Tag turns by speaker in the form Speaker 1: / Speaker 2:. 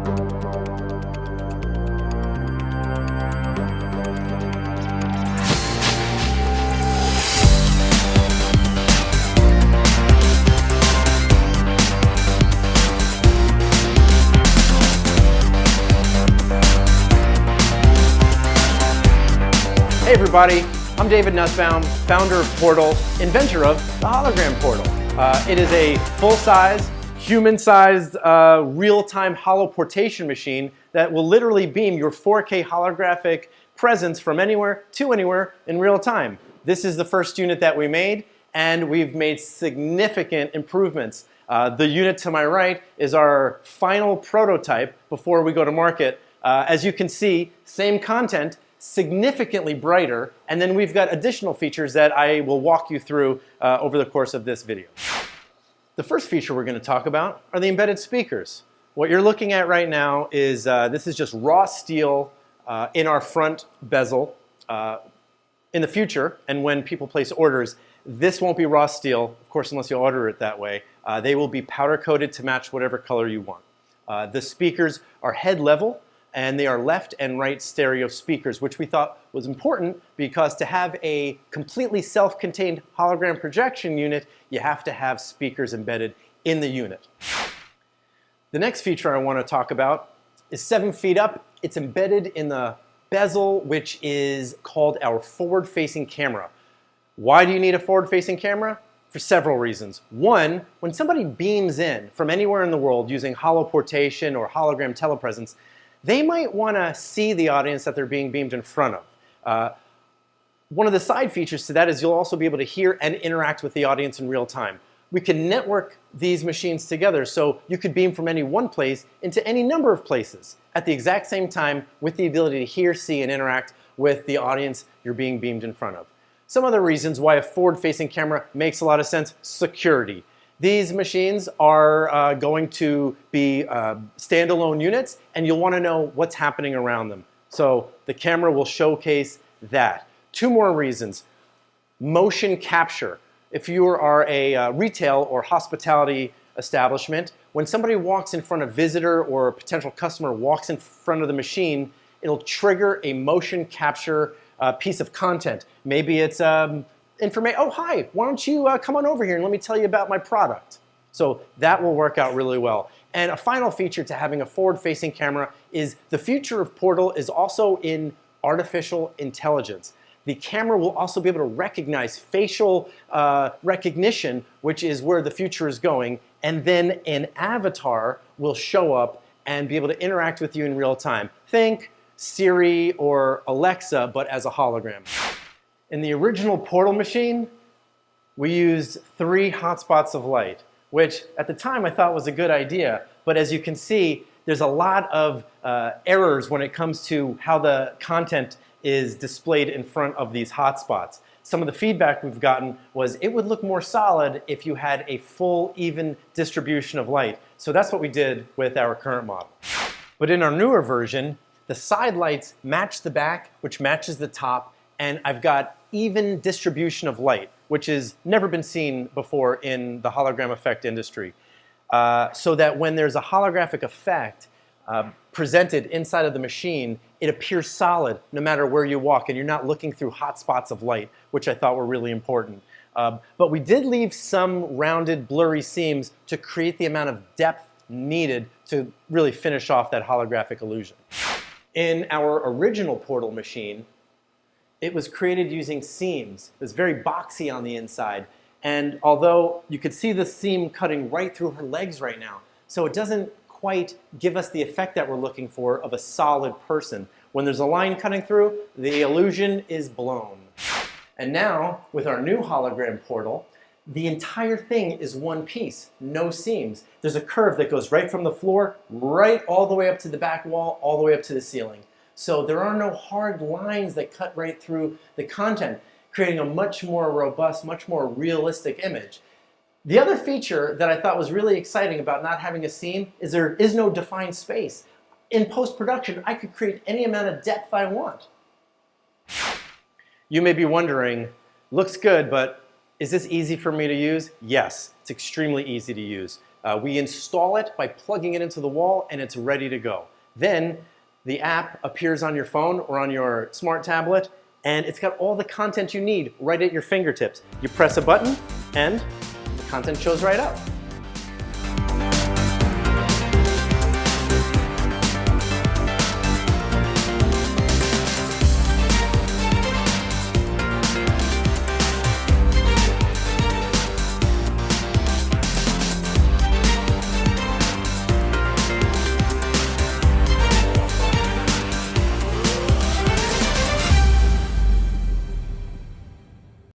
Speaker 1: Hey everybody, I'm David Nussbaum, founder of PORTL, inventor of the Hologram Portal. It is a full-size, human-sized, real-time holoportation machine that will literally beam your 4K holographic presence from anywhere to anywhere in real time. This is the first unit that we made, and we've made significant improvements. The unit to my right is our final prototype before we go to market. As you can see, same content, significantly brighter, and then we've got additional features that I will walk you through over the course of this video. The first feature we're going to talk about are the embedded speakers. What you're looking at right now is this is just raw steel in our front bezel. In the future, and when people place orders, this won't be raw steel, of course, unless you order it that way. They will be powder coated to match whatever color you want. The speakers are head level, and they are left and right stereo speakers, which we thought was important because to have a completely self-contained hologram projection unit, you have to have speakers embedded in the unit. The next feature I want to talk about is 7 feet up. It's embedded in the bezel, which is called our forward-facing camera. Why do you need a forward-facing camera? For several reasons. One, when somebody beams in from anywhere in the world using holoportation or hologram telepresence, they might want to see the audience that they're being beamed in front of. One of the side features to that is you'll also be able to hear and interact with the audience in real time. We can network these machines together so you could beam from any one place into any number of places at the exact same time with the ability to hear, see, and interact with the audience you're being beamed in front of. Some other reasons why a forward-facing camera makes a lot of sense: security. These machines are going to be standalone units, and you'll want to know what's happening around them. So the camera will showcase that. 2 more reasons. Motion capture. If you are a retail or hospitality establishment, when somebody walks in front of a visitor or a potential customer walks in front of the machine, it'll trigger a motion capture piece of content. Maybe it's information. Oh, hi, why don't you come on over here and let me tell you about my product. So that will work out really well. And a final feature to having a forward-facing camera is the future of PORTL is also in artificial intelligence. The camera will also be able to recognize facial recognition, which is where the future is going, and then an avatar will show up and be able to interact with you in real time. Think Siri or Alexa, but as a hologram. In the original PORTL machine, we used 3 hotspots of light, which at the time I thought was a good idea. But as you can see, there's a lot of errors when it comes to how the content is displayed in front of these hotspots. Some of the feedback we've gotten was it would look more solid if you had a full, even distribution of light. So that's what we did with our current model. But in our newer version, the side lights match the back, which matches the top, and I've got even distribution of light, which has never been seen before in the hologram effect industry. So that when there's a holographic effect presented inside of the machine, it appears solid no matter where you walk, and you're not looking through hot spots of light, which I thought were really important. But we did leave some rounded, blurry seams to create the amount of depth needed to really finish off that holographic illusion. In our original PORTL machine, it was created using seams. It was very boxy on the inside. And although you could see the seam cutting right through her legs right now, so it doesn't quite give us the effect that we're looking for of a solid person. When there's a line cutting through, the illusion is blown. And now, with our new hologram PORTL, the entire thing is one piece, no seams. There's a curve that goes right from the floor, right all the way up to the back wall, all the way up to the ceiling. So there are no hard lines that cut right through the content, creating a much more robust, much more realistic image. The other feature that I thought was really exciting about not having a seam is there is no defined space. In post-production, I could create any amount of depth I want. You may be wondering, looks good, but is this easy for me to use? Yes, it's extremely easy to use. We install it by plugging it into the wall, and it's ready to go. Then the app appears on your phone or on your smart tablet, and it's got all the content you need right at your fingertips. You press a button, and the content shows right up.